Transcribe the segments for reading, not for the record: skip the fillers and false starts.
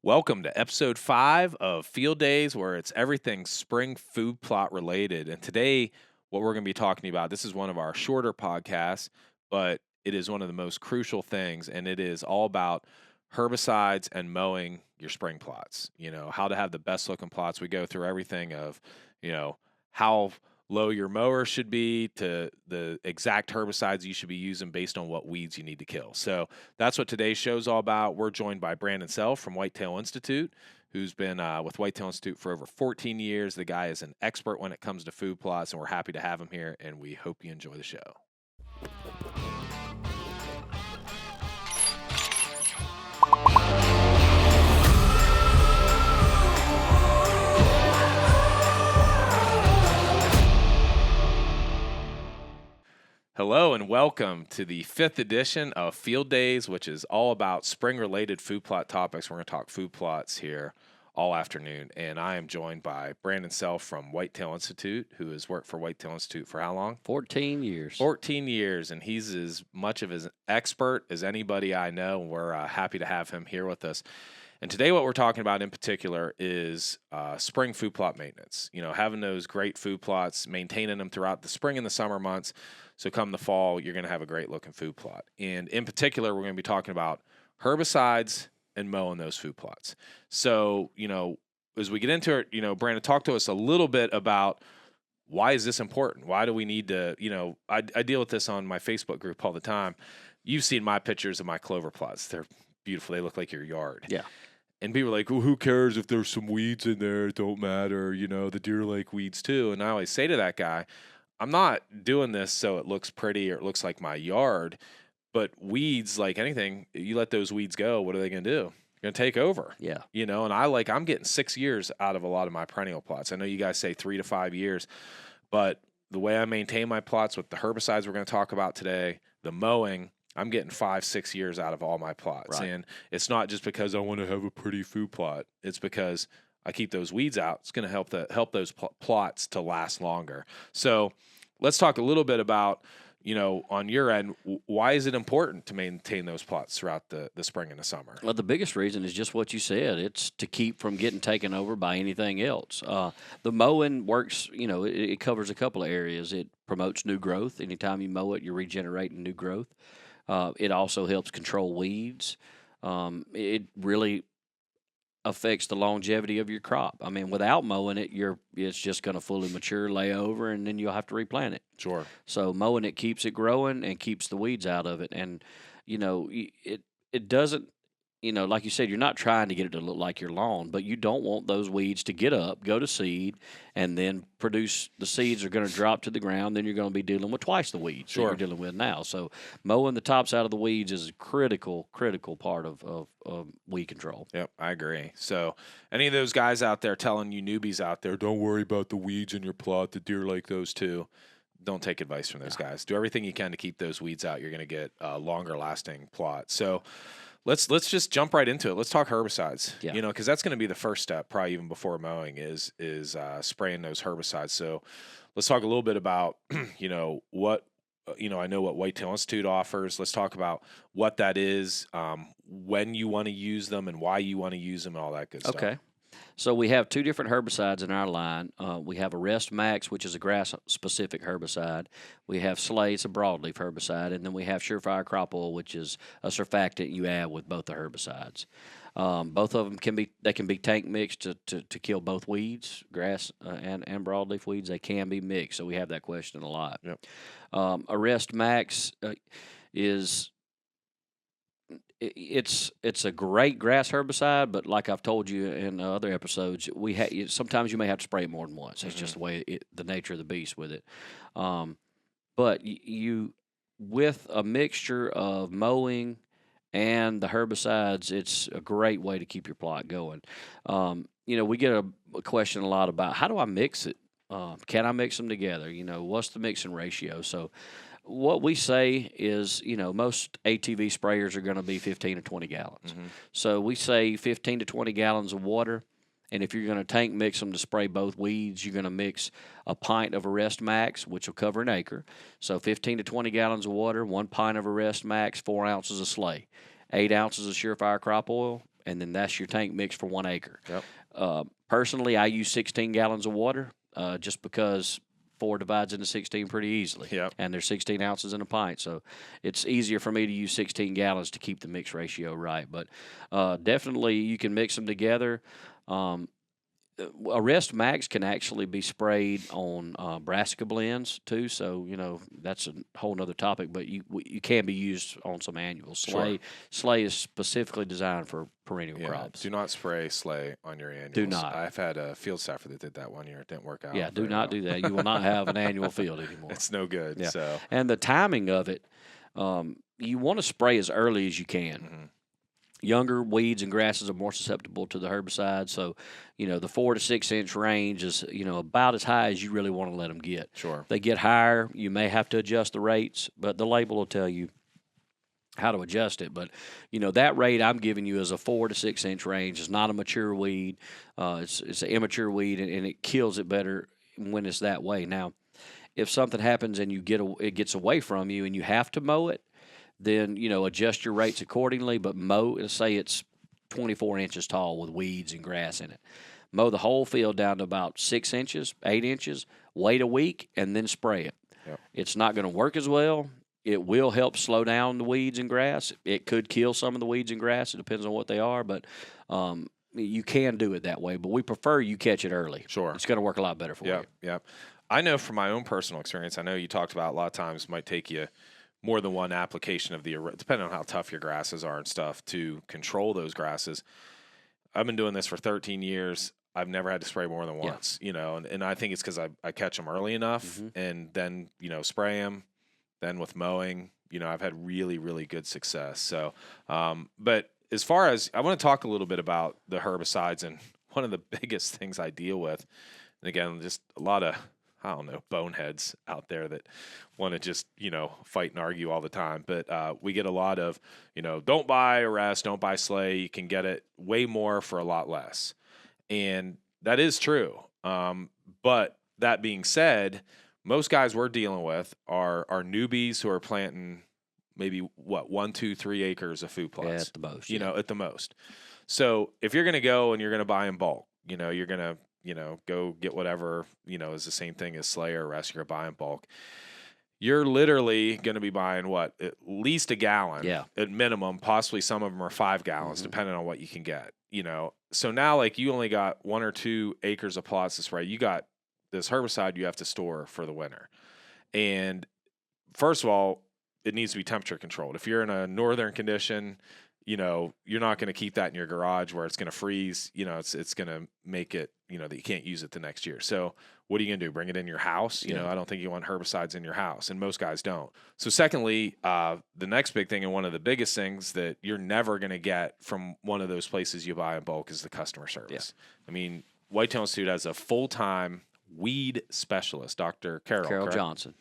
Welcome to episode 5 of Field Days, where it's everything spring food plot related. And today, what we're going to be talking about, this is one of our shorter podcasts, but it is one of the most crucial things, and it is all about herbicides and mowing your spring plots. How to have the best looking plots. We go through everything of, how low your mower should be to the exact herbicides you should be using based on what weeds you need to kill. So that's what today's show is all about. We're joined by Brandon Self from Whitetail Institute, who's been with Whitetail Institute for over 14 years. The guy is an expert when it comes to food plots, and we're happy to have him here, and we hope you enjoy the show. Hello and welcome to the 5th edition of Field Days, which is all about spring-related food plot topics. We're going to talk food plots here all afternoon, and I am joined by Brandon Self from Whitetail Institute, who has worked for Whitetail Institute for how long? 14 years. 14 years, and he's as much of an expert as anybody I know, and we're happy to have him here with us. And today what we're talking about in particular is spring food plot maintenance. Having those great food plots, maintaining them throughout the spring and the summer months. So come the fall, you're going to have a great looking food plot. And in particular, we're going to be talking about herbicides and mowing those food plots. So, as we get into it, Brandon, talk to us a little bit about why is this important? Why do we need to, I deal with this on my Facebook group all the time. You've seen my pictures of my clover plots. They're beautiful. They look like your yard. Yeah. And people are like, well, who cares if there's some weeds in there? It don't matter. The deer like weeds too. And I always say to that guy, I'm not doing this so it looks pretty or it looks like my yard, but weeds, like anything, you let those weeds go, what are they going to do? They're going to take over. Yeah. And I'm getting 6 years out of a lot of my perennial plots. I know you guys say 3 to 5 years, but the way I maintain my plots with the herbicides we're going to talk about today, the mowing, I'm getting 5-6 years out of all my plots. Right. And it's not just because I want to have a pretty food plot. It's because I keep those weeds out. It's going to help those plots to last longer. So let's talk a little bit about, on your end, why is it important to maintain those plots throughout the spring and the summer? Well, the biggest reason is just what you said. It's to keep from getting taken over by anything else. The mowing works, it covers a couple of areas. It promotes new growth. Anytime you mow it, you're regenerating new growth. It also helps control weeds. It really affects the longevity of your crop. I mean, without mowing it, it's just going to fully mature, lay over, and then you'll have to replant it. Sure. So mowing it keeps it growing and keeps the weeds out of it. And it doesn't. Like you said, you're not trying to get it to look like your lawn, but you don't want those weeds to get up, go to seed, and then produce. The seeds are going to drop to the ground. Then you're going to be dealing with twice the weeds that you're dealing with now. So mowing the tops out of the weeds is a critical part of weed control. Yep, I agree. So any of those guys out there telling you newbies out there, don't worry about the weeds in your plot, the deer like those too. Don't take advice from those guys. Do everything you can to keep those weeds out. You're going to get a longer lasting plot. So let's just jump right into it. Let's talk herbicides. Yeah. Because that's going to be the first step, probably even before mowing, is spraying those herbicides. So let's talk a little bit about what I know what Whitetail Institute offers. Let's talk about what that is, when you want to use them, and why you want to use them, and all that good stuff. Okay. So we have 2 different herbicides in our line. We have Arrest Max, which is a grass-specific herbicide. We have Slay, it's a broadleaf herbicide, and then we have Surefire Crop Oil, which is a surfactant you add with both the herbicides. Both of them can be tank mixed to kill both weeds, grass and broadleaf weeds. They can be mixed, so we have that question a lot. Yep. Arrest Max is. It's a great grass herbicide, but like I've told you in other episodes, sometimes you may have to spray it more than once. It's just the way the nature of the beast with it. But you with a mixture of mowing and the herbicides, it's a great way to keep your plot going. We get a question a lot about how do I mix it? Can I mix them together? What's the mixing ratio? So what we say is, most ATV sprayers are going to be 15 to 20 gallons. Mm-hmm. So we say 15 to 20 gallons of water. And if you're going to tank mix them to spray both weeds, you're going to mix a pint of Arrest Max, which will cover an acre. So 15 to 20 gallons of water, 1 pint of Arrest Max, 4 ounces of Slay, 8 ounces of Surefire Crop Oil, and then that's your tank mix for 1 acre. Yep. Personally, I use 16 gallons of water just because 4 divides into 16 pretty easily. Yep. And there's 16 ounces in a pint. So it's easier for me to use 16 gallons to keep the mix ratio right. But definitely you can mix them together. Arrest Max can actually be sprayed on brassica blends too, so that's a whole nother topic. But you can be used on some annuals. Slay is specifically designed for perennial crops. Do not spray Slay on your annuals. Do not. I've had a field staffer that did that one year. It didn't work out. Yeah, do not do that. You will not have an annual field anymore. It's no good. Yeah. So, and the timing of it, you want to spray as early as you can. mm-hmm. Younger weeds and grasses are more susceptible to the herbicide, so the 4 to 6 inch range is about as high as you really want to let them get. Sure. If they get higher, you may have to adjust the rates, but the label will tell you how to adjust it. But that rate I'm giving you is a 4 to 6 inch range. It's not a mature weed. It's an immature weed, and it kills it better when it's that way. Now, if something happens and it gets away from you and you have to mow it, then adjust your rates accordingly. But mow, say it's 24 inches tall with weeds and grass in it. Mow the whole field down to about 6 inches, 8 inches. Wait a week and then spray it. Yep. It's not going to work as well. It will help slow down the weeds and grass. It could kill some of the weeds and grass. It depends on what they are, but you can do it that way. But we prefer you catch it early. Sure. It's going to work a lot better for you. Yep. I know from my own personal experience, I know you talked about a lot of times it might take you more than one application of depending on how tough your grasses are and stuff, to control those grasses. I've been doing this for 13 years. I've never had to spray more than once, and I think it's because I catch them early enough, and then, spray them. Then with mowing, I've had really, really good success. So, but as far as, I want to talk a little bit about the herbicides, and one of the biggest things I deal with, and again, just a lot of, I don't know, boneheads out there that want to just, fight and argue all the time. But we get a lot of, don't buy Arrest, don't buy Slay. You can get it way more for a lot less. And that is true. But that being said, most guys we're dealing with are newbies who are planting maybe 1, 2, 3 acres of food plots. Yeah, at the most. At the most. So if you're going to go and you're going to buy in bulk, you're going to, go get whatever, is the same thing as Slay or Arrest, you're going to buy in bulk. You're literally going to be buying at least a gallon at minimum. Possibly some of them are 5 gallons, depending on what you can get, So now, like, you only got 1 or 2 acres of plots to spray. You got this herbicide you have to store for the winter. And first of all, it needs to be temperature controlled. If you're in a northern condition, you're not going to keep that in your garage where it's going to freeze. It's going to make it, that you can't use it the next year. So what are you going to do? Bring it in your house? I don't think you want herbicides in your house, and most guys don't. So secondly, the next big thing, and one of the biggest things that you're never going to get from one of those places you buy in bulk, is the customer service. I mean, Whitetail Institute has a full-time weed specialist, Dr. Carol Johnson.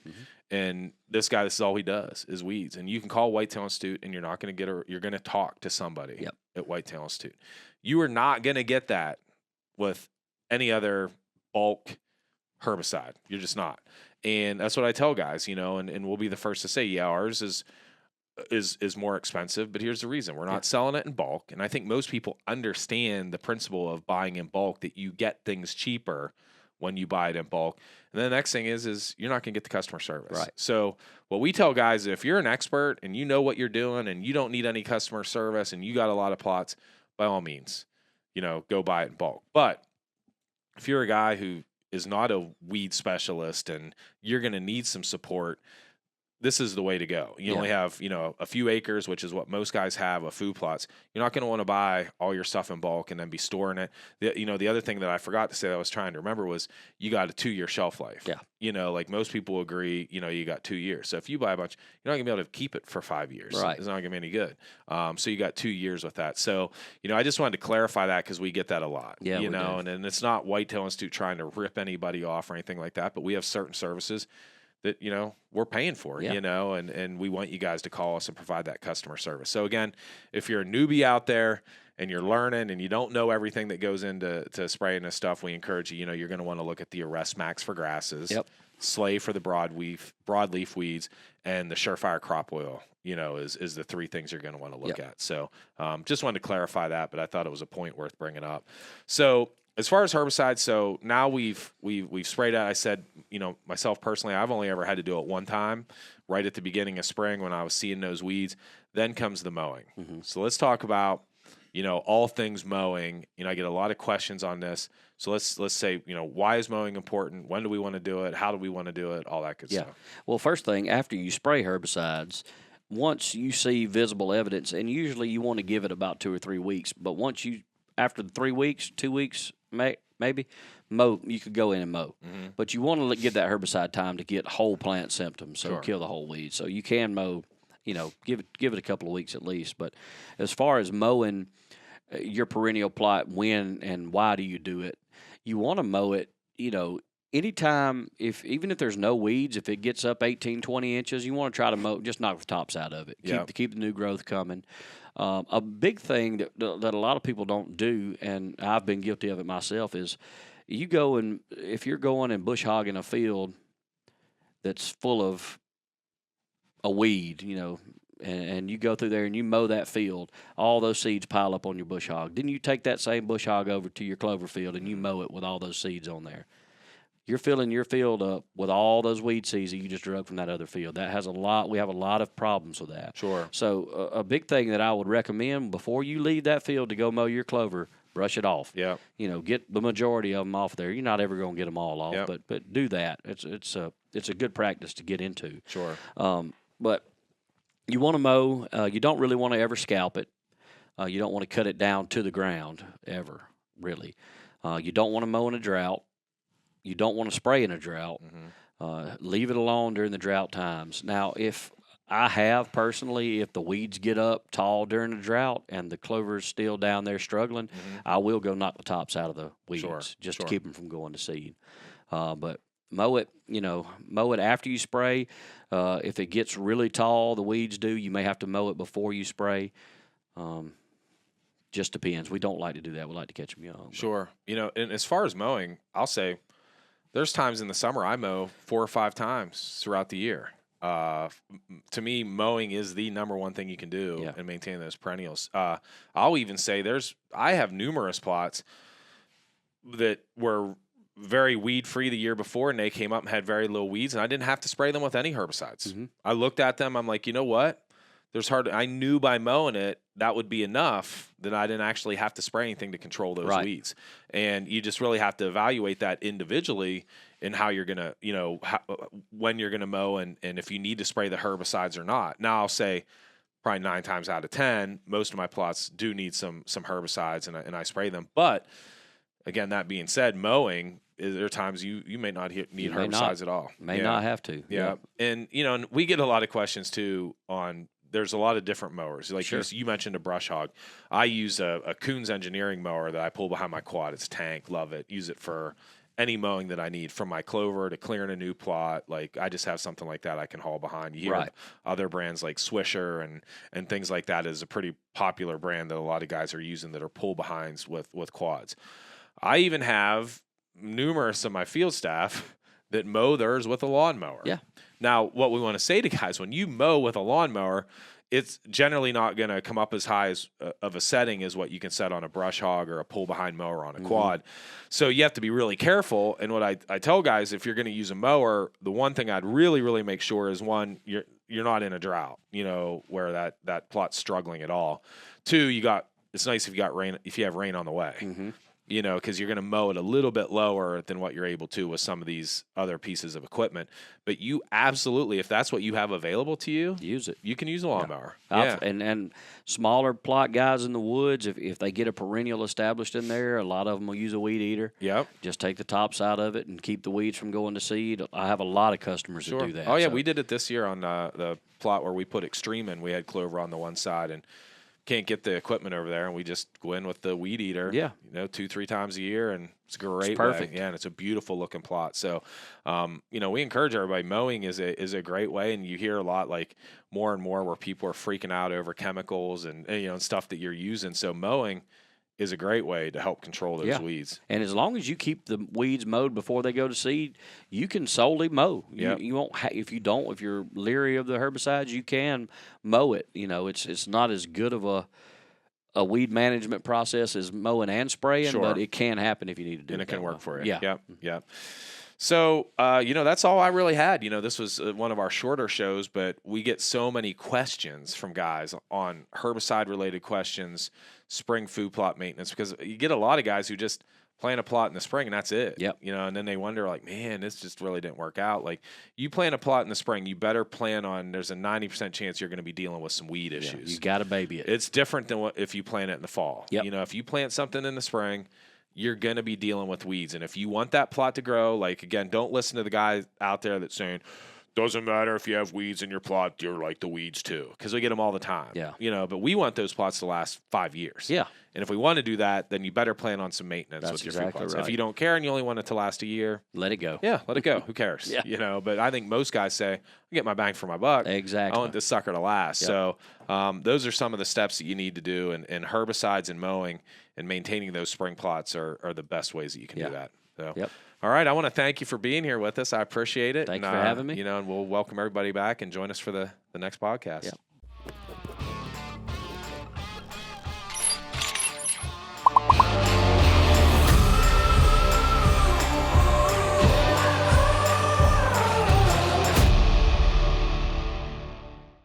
And this guy, this is all he does, is weeds. And you can call Whitetail Institute, and you're not going to you're going to talk to somebody at Whitetail Institute. You are not going to get that with any other bulk herbicide. You're just not. And that's what I tell guys, and we'll be the first to say, ours is more expensive, but here's the reason. We're not selling it in bulk. And I think most people understand the principle of buying in bulk, that you get things cheaper when you buy it in bulk. And then the next thing is you're not going to get the customer service. Right. So what we tell guys is, if you're an expert and you know what you're doing and you don't need any customer service and you got a lot of plots, by all means, go buy it in bulk. But if you're a guy who is not a weed specialist and you're going to need some support, this is the way to go. You only have, a few acres, which is what most guys have, of food plots. You're not going to want to buy all your stuff in bulk and then be storing it. The other thing that I forgot to say that I was trying to remember was, you got a 2-year shelf life. Yeah. Like most people agree, you got 2 years. So if you buy a bunch, you're not going to be able to keep it for 5 years. Right. It's not going to be any good. So you got 2 years with that. So, I just wanted to clarify that, because we get that a lot. Yeah, we do. And it's not Whitetail Institute trying to rip anybody off or anything like that, but we have certain services that, we're paying for, and we want you guys to call us and provide that customer service. So again, if you're a newbie out there and you're learning and you don't know everything that goes into spraying this stuff, we encourage you, you're going to want to look at the Arrest Max for grasses. Slay for the broadleaf weeds, and the Surefire crop oil, is the three things you're going to want to look at. So just wanted to clarify that, but I thought it was a point worth bringing up. So as far as herbicides, so now we've sprayed out. I said, myself personally, I've only ever had to do it one time, right at the beginning of spring when I was seeing those weeds. Then comes the mowing. So let's talk about, all things mowing. I get a lot of questions on this. So let's say, why is mowing important? When do we want to do it? How do we want to do it? All that good stuff. Well, first thing, after you spray herbicides, once you see visible evidence, and usually you want to give it about 2 or 3 weeks, but after the 3 weeks, 2 weeks, maybe, mow, you could go in and mow. But you want to give that herbicide time to get whole plant symptoms, so kill the whole weed. So you can mow, give it a couple of weeks at least. But as far as mowing your perennial plot, when and why do you do it? You want to mow it, anytime, even if there's no weeds, if it gets up 18, 20 inches, you want to try to mow, just knock the tops out of it. Keep the new growth coming. A big thing that a lot of people don't do, and I've been guilty of it myself, is if you're going and bush hogging a field that's full of a weed, and you go through there and you mow that field, all those seeds pile up on your bush hog. Then you take that same bush hog over to your clover field and you mow it with all those seeds on there. You're filling your field up with all those weed seeds that you just drug from that other field. We have a lot of problems with that. Sure. So a big thing that I would recommend before you leave that field to go mow your clover, brush it off. Yeah. Get the majority of them off there. You're not ever going to get them all off, but do that. It's a good practice to get into. Sure. But you want to mow. You don't really want to ever scalp it. You don't want to cut it down to the ground ever, really. You don't want to mow in a drought. You don't want to spray in a drought. Leave it alone during the drought times. Now, if the weeds get up tall during the drought and the clover's still down there struggling, I will go knock the tops out of the weeds to keep them from going to seed. But mow it after you spray. If it gets really tall, the weeds do, you may have to mow it before you spray. Just depends. We don't like to do that. We like to catch them young. Sure. And as far as mowing, I'll say there's times in the summer I mow 4 or 5 times throughout the year. To me, mowing is the number one thing you can do and maintain those perennials. I'll even say I have numerous plots that were very weed free the year before, and they came up and had very low weeds, and I didn't have to spray them with any herbicides. I looked at them, I'm like, you know what? I knew by mowing it that would be enough that I didn't actually have to spray anything to control those weeds. And you just really have to evaluate that individually in how you're gonna, when you're gonna mow and if you need to spray the herbicides or not. Now I'll say probably 9 times out of 10, most of my plots do need some herbicides and I spray them. But again, that being said, mowing, there are times you may not need herbicides at all. May not have to. Yeah. And, and we get a lot of questions too on, there's a lot of different mowers. Like you mentioned a brush hog. I use a Coons Engineering mower that I pull behind my quad. It's tank, love it. Use it for any mowing that I need, from my clover to clearing a new plot. Like I just have something like that I can haul behind. You hear of other brands like Swisher and things like that is a pretty popular brand that a lot of guys are using that are pull behinds with quads. I even have numerous of my field staff that mow theirs with a lawnmower. Yeah. Now, what we want to say to guys, when you mow with a lawnmower, it's generally not going to come up as high as of a setting as what you can set on a brush hog or a pull behind mower on a quad. So you have to be really careful. And what I tell guys, if you're going to use a mower, the one thing I'd really, really make sure is, one, you're not in a drought, where that plot's struggling at all. 2, it's nice if you have rain on the way. Because you're going to mow it a little bit lower than what you're able to with some of these other pieces of equipment. But you absolutely, if that's what you have available to you, use it. You can use a lawnmower. And smaller plot guys in the woods, if they get a perennial established in there, a lot of them will use a weed eater. Yep. Just take the tops out of it and keep the weeds from going to seed. I have a lot of customers that do that. Oh, yeah, we did it this year on the plot where we put Extreme in. We had clover on the one side, and can't get the equipment over there, and we just go in with the weed eater. 2-3 times a year, and it's great. It's perfect. And it's a beautiful looking plot. So, we encourage everybody. Mowing is a great way, and you hear a lot, like more and more, where people are freaking out over chemicals and stuff that you're using. So mowing is a great way to help control those Yeah. weeds. And as long as you keep the weeds mowed before they go to seed, you can solely mow. Yep. You won't if you're leery of the herbicides, you can mow it. It's not as good of a weed management process as mowing and spraying, Sure. but it can happen if you need to do it. And it can work for you. Yeah. Yep. Yep. So, that's all I really had. This was one of our shorter shows, but we get so many questions from guys on herbicide-related questions, spring food plot maintenance, because you get a lot of guys who just plant a plot in the spring and that's it. Yep. And then they wonder, like, man, this just really didn't work out. Like, you plant a plot in the spring, you better plan on, there's a 90% chance you're going to be dealing with some weed issues. You got to baby it. It's different than if you plant it in the fall. Yep. If you plant something in the spring, you're going to be dealing with weeds. And if you want that plot to grow, like, again, don't listen to the guy out there that's saying, doesn't matter if you have weeds in your plot, you're like the weeds too. Because we get them all the time. Yeah. But we want those plots to last 5 years. Yeah. And if we want to do that, then you better plan on some maintenance That's with your exactly food plots. right. If you don't care and you only want it to last a year, Let it go. yeah, let it go. Who cares? Yeah. But I think most guys say, I get my bang for my buck. Exactly. I want this sucker to last. Yep. So those are some of the steps that you need to do. And herbicides and mowing and maintaining those spring plots are the best ways that you can do that. So, Yep. All right. I want to thank you for being here with us. I appreciate it. Thank you for having me. And we'll welcome everybody back and join us for the next podcast. Yep.